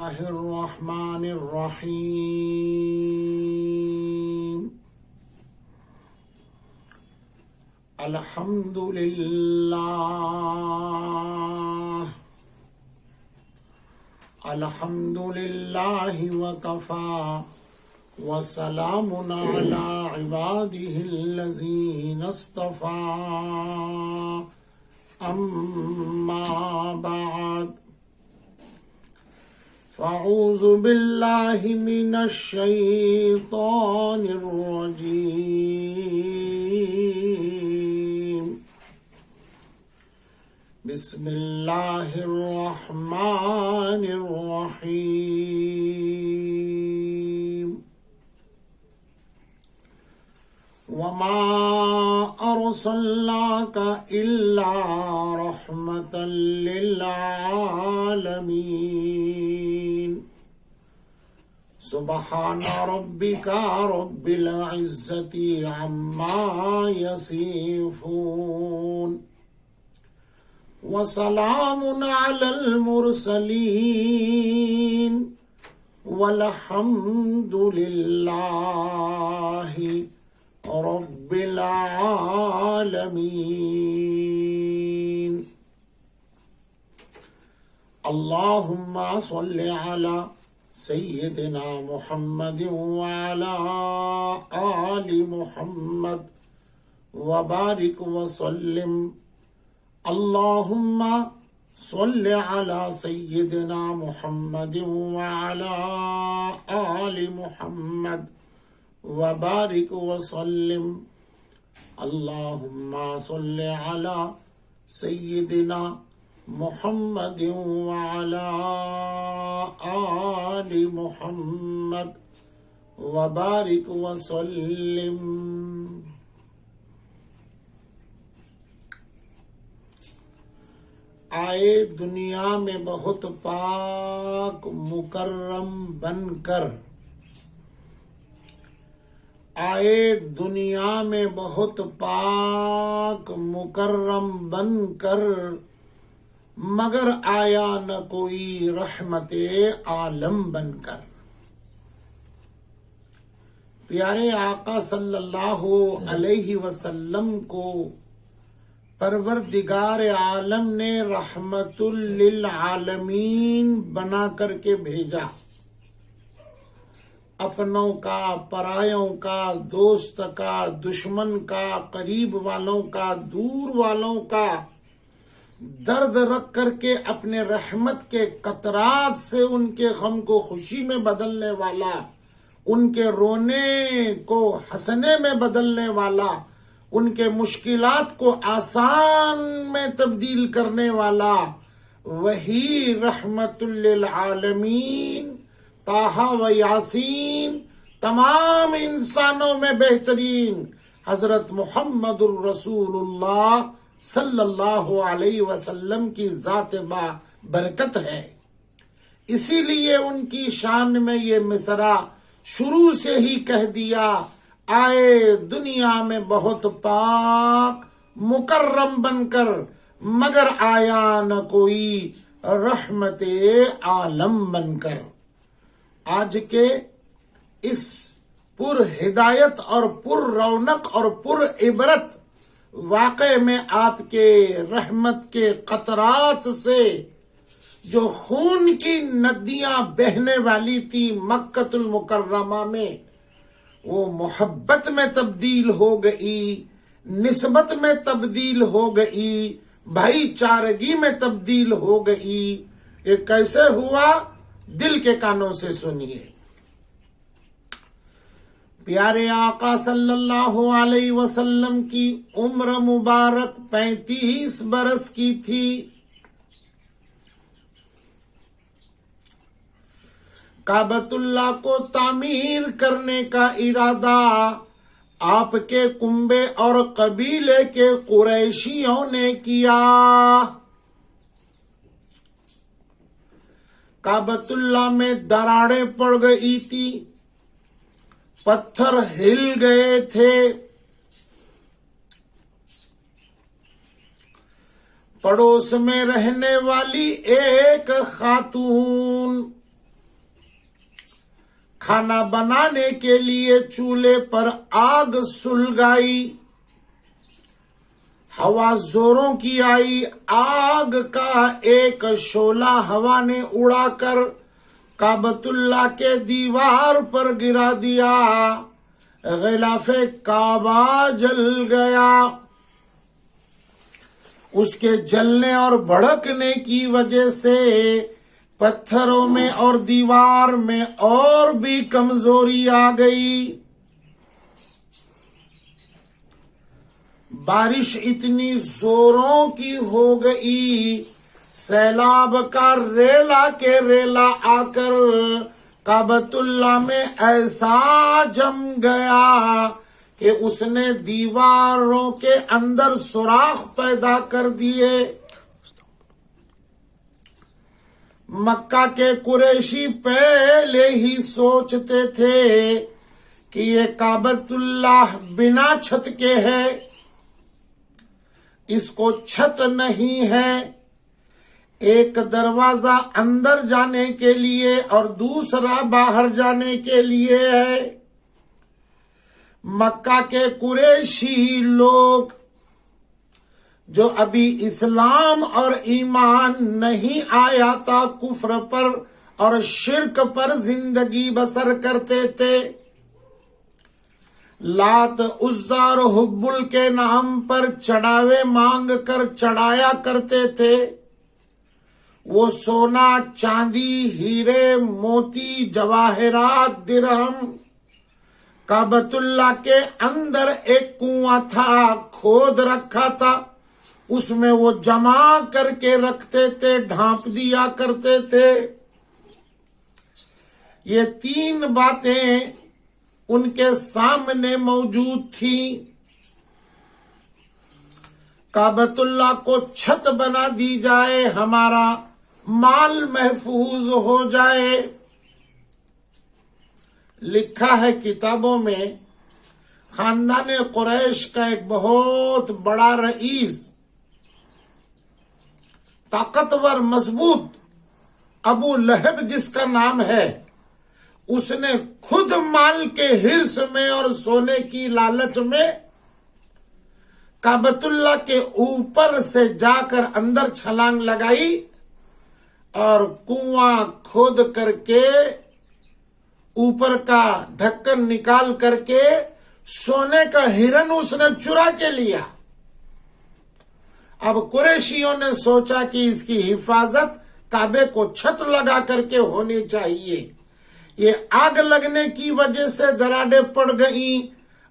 الله الرحمن الرحيم الحمد لله وكفى وسلام على عباده الذين اصطفى أما بعد فأعوذ بالله من الشيطان الرجيم بسم الله الرحمن الرحيم وما أرسلناك إلا رحمة للعالمين سبحان ربك رب العزة عما يصفون وسلام على المرسلين والحمد لله رب العالمين اللهم صل على سيدنا محمد وعلى آل محمد وبارك وسلم اللهم صل على سيدنا محمد وعلى آل محمد وبارك وسلم اللهم صل على سيدنا محمد وعلى آل محمد وبارك وسلم آئے دنیا میں بہت پاک مکرم بن کر آئے دنیا میں بہت پاک مکرم بن کر مگر آیا نہ کوئی رحمت عالم بن کر پیارے آقا صلی اللہ علیہ وسلم کو پروردگار عالم نے رحمت للعالمین بنا کر کے بھیجا اپنوں کا پرایوں کا دوست کا دشمن کا قریب والوں کا دور والوں کا درد رکھ کر کے اپنے رحمت کے قطرات سے ان کے غم کو خوشی میں بدلنے والا ان کے رونے کو ہنسنے میں بدلنے والا ان کے مشکلات کو آسان میں تبدیل کرنے والا وہی رحمت للعالمین طٰہٰ و یاسین تمام انسانوں میں بہترین حضرت محمد الرسول اللہ صلی اللہ علیہ وسلم کی ذات با برکت ہے اسی لیے ان کی شان میں یہ مصرع شروع سے ہی کہہ دیا آئے دنیا میں بہت پاک مکرم بن کر مگر آیا نہ کوئی رحمت عالم بن کر آج کے اس پر ہدایت اور پر رونق اور پر عبرت واقعے میں آپ کے رحمت کے قطرات سے جو خون کی ندیاں بہنے والی تھی مکۃ المکرمہ میں وہ محبت میں تبدیل ہو گئی نسبت میں تبدیل ہو گئی بھائی چارگی میں تبدیل ہو گئی یہ کیسے ہوا دل کے کانوں سے سنیے پیارے آقا صلی اللہ علیہ وسلم کی عمر مبارک 35 برس کی تھی کعبۃ اللہ کو تعمیر کرنے کا ارادہ آپ کے کنبے اور قبیلے کے قریشیوں نے کیا کعبۃ اللہ میں دراڑیں پڑ گئی تھی پتھر ہل گئے تھے پڑوس میں رہنے والی ایک خاتون کھانا بنانے کے لیے چولہے پر آگ سلگائی، ہوا زوروں کی آئی، آگ کا ایک شعلہ ہوا نے اڑا کر کعبۃ اللہ کے دیوار پر گرا دیا، غلاف کعبہ جل گیا۔ اس کے جلنے اور بھڑکنے کی وجہ سے پتھروں میں اور دیوار میں اور بھی کمزوری آ گئی۔ بارش اتنی زوروں کی ہو گئی، سیلاب کا ریلا کے ریلا آ کر کعبۃ اللہ میں ایسا جم گیا کہ اس نے دیواروں کے اندر سوراخ پیدا کر دیے۔ مکہ کے قریشی پہلے ہی سوچتے تھے کہ یہ کعبۃ اللہ بنا چھت کے ہے، اس کو چھت نہیں ہے، ایک دروازہ اندر جانے کے لیے اور دوسرا باہر جانے کے لیے ہے۔ مکہ کے قریشی لوگ جو ابھی اسلام اور ایمان نہیں آیا تھا، کفر پر اور شرک پر زندگی بسر کرتے تھے، لات عزا اور حبل کے نام پر چڑھاوے مانگ کر چڑھایا کرتے تھے۔ وہ سونا، چاندی، ہیرے، موتی، جواہرات، درہم، کعبۃ اللہ کے اندر ایک کنواں تھا، کھود رکھا تھا، اس میں وہ جمع کر کے رکھتے تھے، ڈھانپ دیا کرتے تھے۔ یہ تین باتیں ان کے سامنے موجود تھیں۔ کعبۃ اللہ کو چھت بنا دی جائے، ہمارا مال محفوظ ہو جائے۔ لکھا ہے کتابوں میں، خاندان قریش کا ایک بہت بڑا رئیس، طاقتور مضبوط، ابو لہب جس کا نام ہے، اس نے خود مال کے حرص میں اور سونے کی لالچ میں کعبۃ اللہ کے اوپر سے جا کر اندر چھلانگ لگائی اور کنواں کھود کر کے اوپر کا ڈھکن نکال کر کے سونے کا ہرن اس نے چرا کے لیا۔ اب قریشیوں نے سوچا کہ اس کی حفاظت کعبے کو چھت لگا کر کے ہونی چاہیے۔ یہ آگ لگنے کی وجہ سے دراڑیں پڑ گئیں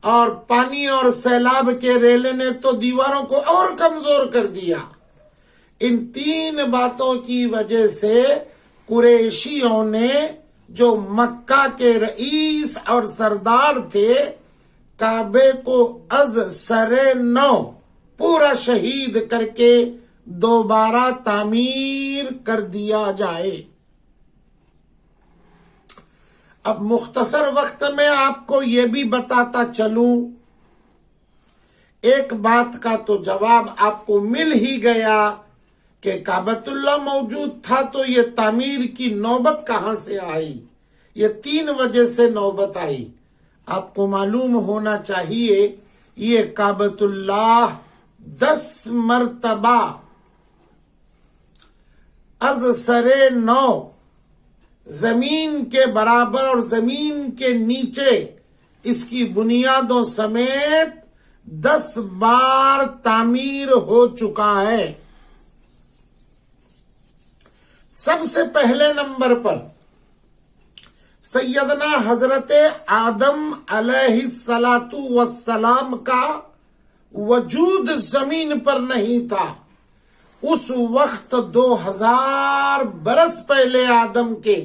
اور پانی اور سیلاب کے ریلے نے تو دیواروں کو اور کمزور کر دیا۔ ان تین باتوں کی وجہ سے قریشیوں نے، جو مکہ کے رئیس اور سردار تھے، کعبے کو از سر نو پورا شہید کر کے دوبارہ تعمیر کر دیا جائے۔ اب مختصر وقت میں آپ کو یہ بھی بتاتا چلوں، ایک بات کا تو جواب آپ کو مل ہی گیا کہ کعبۃ اللہ موجود تھا تو یہ تعمیر کی نوبت کہاں سے آئی؟ یہ تین وجہ سے نوبت آئی۔ آپ کو معلوم ہونا چاہیے یہ کعبۃ اللہ 10 مرتبہ از سر نو زمین کے برابر اور زمین کے نیچے اس کی بنیادوں سمیت 10 بار تعمیر ہو چکا ہے۔ سب سے پہلے نمبر پر سیدنا حضرت آدم علیہ السلام کا وجود زمین پر نہیں تھا۔ اس وقت 2000 برس پہلے آدم کے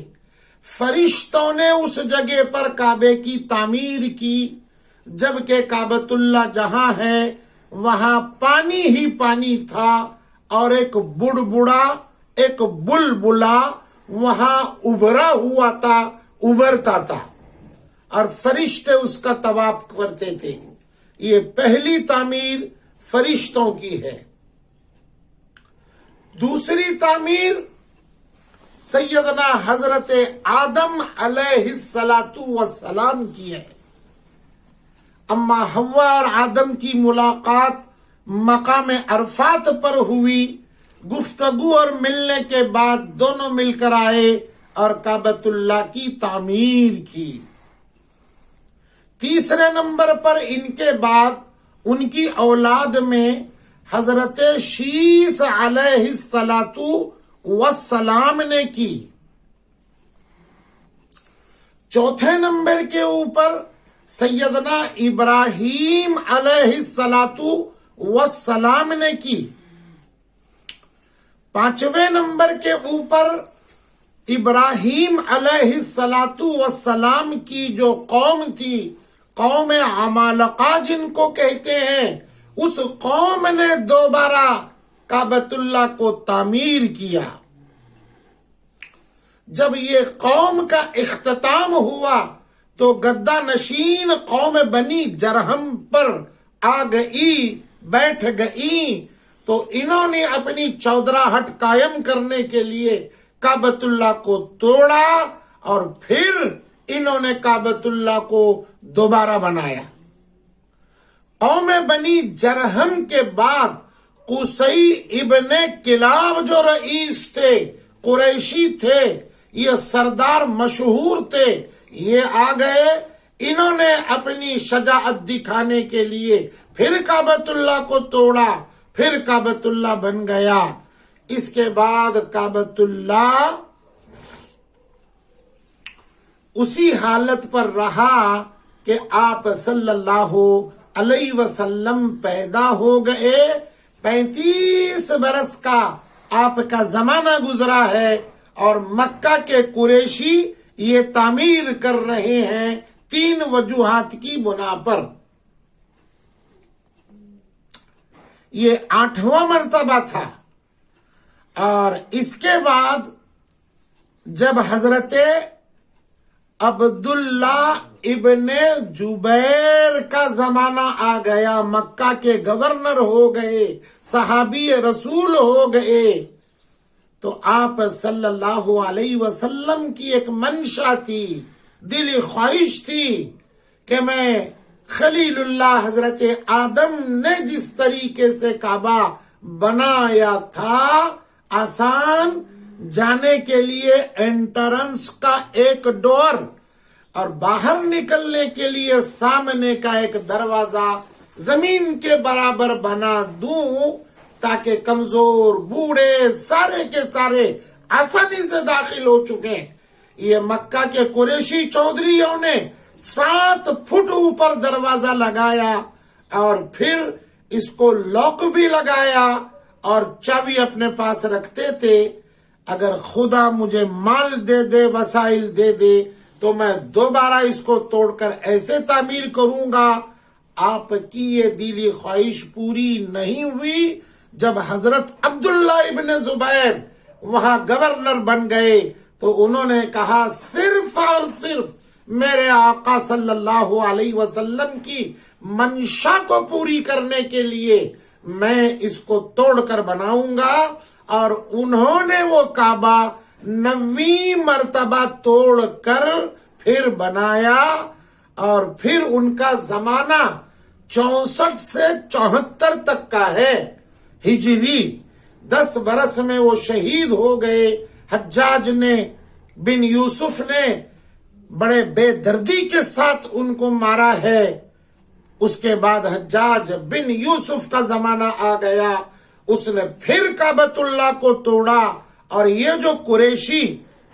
فرشتوں نے اس جگہ پر کعبے کی تعمیر کی، جبکہ کعبۃ اللہ جہاں ہے وہاں پانی ہی پانی تھا اور ایک بڑبڑا، ایک بلبلا وہاں ابھرا ہوا تھا، ابھرتا تھا اور فرشتے اس کا طواف کرتے تھے۔ یہ پہلی تعمیر فرشتوں کی ہے۔ دوسری تعمیر سیدنا حضرت آدم علیہ السلام کی ہے۔ اما حوا اور آدم کی ملاقات مقام عرفات پر ہوئی، گفتگو اور ملنے کے بعد دونوں مل کر آئے اور کعبۃ اللہ کی تعمیر کی۔ تیسرے نمبر پر ان کے بعد ان کی اولاد میں حضرت شیس علیہ السلام نے کی۔ چوتھے نمبر کے اوپر سیدنا ابراہیم علیہ السلام نے کی۔ پانچویں نمبر کے اوپر ابراہیم علیہ السلام کی جو قوم تھی، قوم عمالقہ جن کو کہتے ہیں، اس قوم نے دوبارہ کعبۃ اللہ کو تعمیر کیا۔ جب یہ قوم کا اختتام ہوا تو گدہ نشین قوم بنی جرہم پر آ گئی، بیٹھ گئی، تو انہوں نے اپنی چودراہٹ قائم کرنے کے لیے کعبۃ اللہ کو توڑا اور پھر انہوں نے کعبۃ اللہ کو دوبارہ بنایا۔ قوم بنی جرہم کے بعد قصی ابن کلاب جو رئیس تھے، قریشی تھے، یہ سردار مشہور تھے، یہ آ گئے، انہوں نے اپنی شجاعت دکھانے کے لیے پھر کعبۃ اللہ کو توڑا، پھر کعبۃ اللہ بن گیا۔ اس کے بعد کعبۃ اللہ اسی حالت پر رہا کہ آپ صلی اللہ علیہ وسلم پیدا ہو گئے۔ 35 برس کا آپ کا زمانہ گزرا ہے اور مکہ کے قریشی یہ تعمیر کر رہے ہیں 3 وجوہات کی بنا پر۔ یہ 8واں مرتبہ تھا، اور اس کے بعد جب حضرت عبداللہ ابن جبیر کا زمانہ آ گیا، مکہ کے گورنر ہو گئے، صحابی رسول ہو گئے، تو آپ صلی اللہ علیہ وسلم کی ایک منشا تھی، دلی خواہش تھی کہ میں خلیل اللہ حضرت آدم نے جس طریقے سے کعبہ بنایا تھا، آسان جانے کے لیے انٹرنس کا ایک ڈور اور باہر نکلنے کے لیے سامنے کا ایک دروازہ زمین کے برابر بنا دوں، تاکہ کمزور بوڑھے سارے کے سارے آسانی سے داخل ہو چکے۔ یہ مکہ کے قریشی چودھریوں نے 7 فٹ اوپر دروازہ لگایا اور پھر اس کو لاک بھی لگایا اور چابی اپنے پاس رکھتے تھے۔ اگر خدا مجھے مال دے دے، وسائل دے دے، تو میں دوبارہ اس کو توڑ کر ایسے تعمیر کروں گا۔ آپ کی یہ دلی خواہش پوری نہیں ہوئی۔ جب حضرت عبداللہ ابن زبیر وہاں گورنر بن گئے تو انہوں نے کہا صرف اور صرف میرے آقا صلی اللہ علیہ وسلم کی منشا کو پوری کرنے کے لیے میں اس کو توڑ کر بناؤں گا، اور انہوں نے وہ کعبہ 9ویں مرتبہ توڑ کر پھر بنایا، اور پھر ان کا زمانہ 64 سے 74 تک کا ہے ہجری۔ 10 برس میں وہ شہید ہو گئے۔ حجاج نے بن یوسف نے بڑے بے دردی کے ساتھ ان کو مارا ہے۔ اس کے بعد حجاج بن یوسف کا زمانہ آ گیا، اس نے پھر کعبۃ اللہ کو توڑا، اور یہ جو قریشی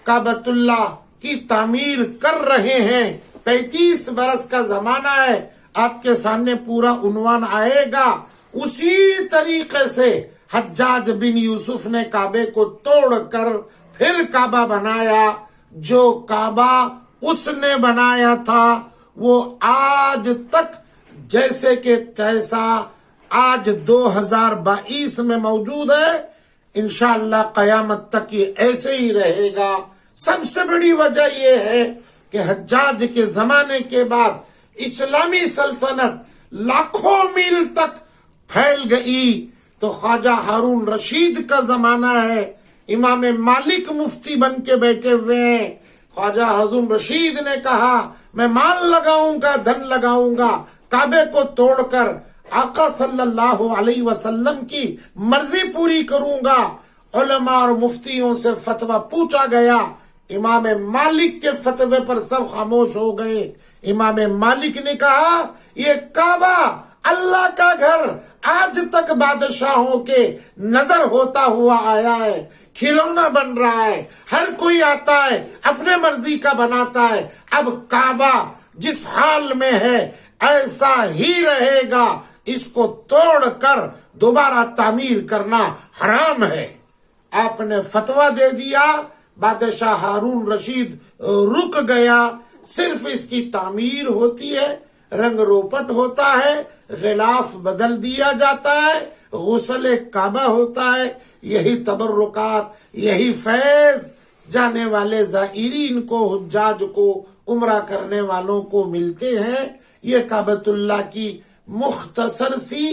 کعبۃ اللہ کی تعمیر کر رہے ہیں، 35 برس کا زمانہ ہے، آپ کے سامنے پورا عنوان آئے گا۔ اسی طریقے سے حجاج بن یوسف نے کعبے کو توڑ کر پھر کعبہ بنایا۔ جو کعبہ اس نے بنایا تھا وہ آج تک جیسے کہ تیسا آج 2022 میں موجود ہے، انشاءاللہ قیامت تک یہ ایسے ہی رہے گا۔ سب سے بڑی وجہ یہ ہے کہ حجاج کے زمانے کے بعد اسلامی سلطنت لاکھوں میل تک پھیل گئی، تو خواجہ ہارون رشید کا زمانہ ہے، امام مالک مفتی بن کے بیٹھے ہوئے ہیں. خواجہ ہارون رشید نے کہا میں مال لگاؤں گا، دھن لگاؤں گا، کعبے کو توڑ کر آقا صلی اللہ علیہ وسلم کی مرضی پوری کروں گا. علماء اور مفتیوں سے فتویٰ پوچھا گیا، امام مالک کے فتوے پر سب خاموش ہو گئے. امام مالک نے کہا یہ کعبہ اللہ کا گھر آج تک بادشاہوں کے نظر ہوتا ہوا آیا ہے، کھلونا بن رہا ہے، ہر کوئی آتا ہے اپنے مرضی کا بناتا ہے. اب کعبہ جس حال میں ہے ایسا ہی رہے گا، اس کو توڑ کر دوبارہ تعمیر کرنا حرام ہے. آپ نے فتویٰ دے دیا، بادشاہ ہارون رشید رک گیا. صرف اس کی تعمیر ہوتی ہے، رنگ روپٹ ہوتا ہے، غلاف بدل دیا جاتا ہے، غسل کعبہ ہوتا ہے. یہی تبرکات، یہی فیض جانے والے زائرین کو، حجاج کو، عمرہ کرنے والوں کو ملتے ہیں. یہ کعبۃ اللہ کی مختصر سی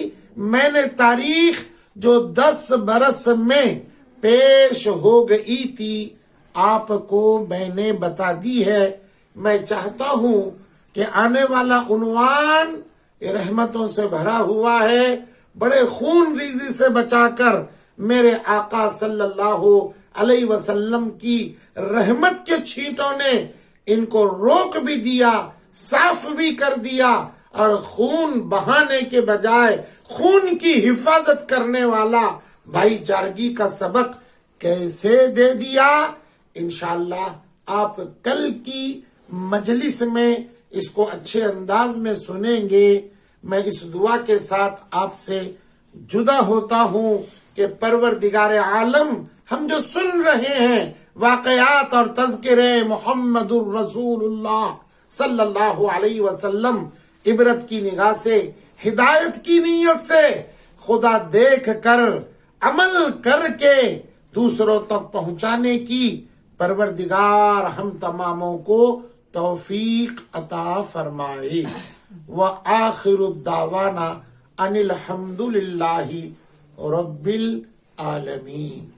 میں نے تاریخ جو 10 برس میں پیش ہو گئی تھی آپ کو میں نے بتا دی ہے. میں چاہتا ہوں کہ آنے والا عنوان رحمتوں سے بھرا ہوا ہے، بڑے خون ریزی سے بچا کر میرے آقا صلی اللہ علیہ وسلم کی رحمت کے چھینٹوں نے ان کو روک بھی دیا، صاف بھی کر دیا، اور خون بہانے کے بجائے خون کی حفاظت کرنے والا بھائی چارگی کا سبق کیسے دے دیا. انشاءاللہ آپ کل کی مجلس میں اس کو اچھے انداز میں سنیں گے. میں اس دعا کے ساتھ آپ سے جدا ہوتا ہوں کہ پروردگار عالم ہم جو سن رہے ہیں واقعات اور تذکرے محمد الرسول اللہ صلی اللہ علیہ وسلم، عبرت کی نگاہ سے، ہدایت کی نیت سے، خدا دیکھ کر عمل کر کے دوسروں تک پہنچانے کی پروردگار ہم تماموں کو توفیق عطا فرمائے. وآخر الدعوانا ان الحمد للہ رب العالمین.